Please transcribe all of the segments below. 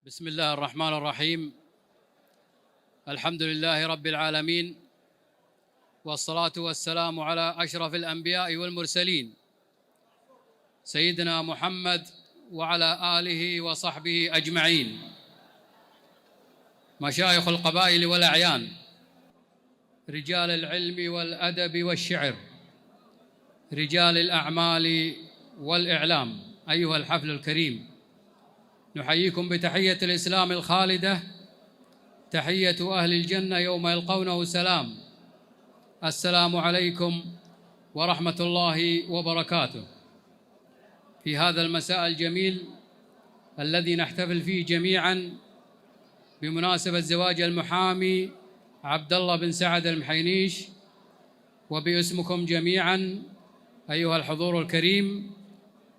بسم الله الرحمن الرحيم. الحمد لله رب العالمين، والصلاة والسلام على أشرف الأنبياء والمرسلين سيدنا محمد وعلى آله وصحبه أجمعين. مشايخ القبائل والأعيان، رجال العلم والأدب والشعر، رجال الأعمال والإعلام، أيها الحفل الكريم، نحييكم بتحية الإسلام الخالدة، تحية أهل الجنة يوم يلقونه سلام. السلام عليكم ورحمة الله وبركاته. في هذا المساء الجميل الذي نحتفل فيه جميعاً بمناسبة زواج المحامي عبد الله بن سعد المحينيش، وباسمكم جميعاً أيها الحضور الكريم،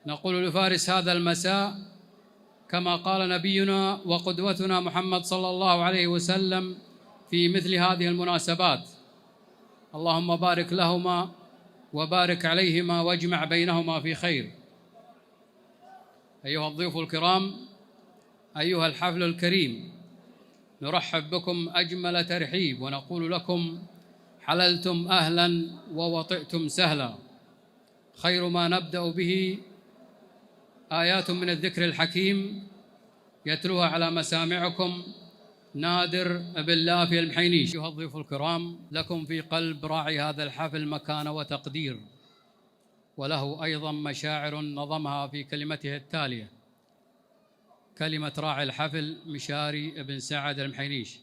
نقول لفارس هذا المساء كما قال نبينا وقدوتنا محمد صلى الله عليه وسلم في مثل هذه المناسبات: اللهم بارك لهما وبارك عليهما واجمع بينهما في خير. أيها الضيوف الكرام، أيها الحفل الكريم، نرحب بكم أجمل ترحيب ونقول لكم حللتم أهلاً ووطئتم سهلاً. خير ما نبدأ به آيات من الذكر الحكيم يتلوها على مسامعكم نادر بن لافي المحينيش. أيها الضيوف الكرام، لكم في قلب راعي هذا الحفل مكانة وتقدير، وله أيضا مشاعر نظمها في كلمته التالية: كلمة راعي الحفل مشاري بن سعد المحينيش.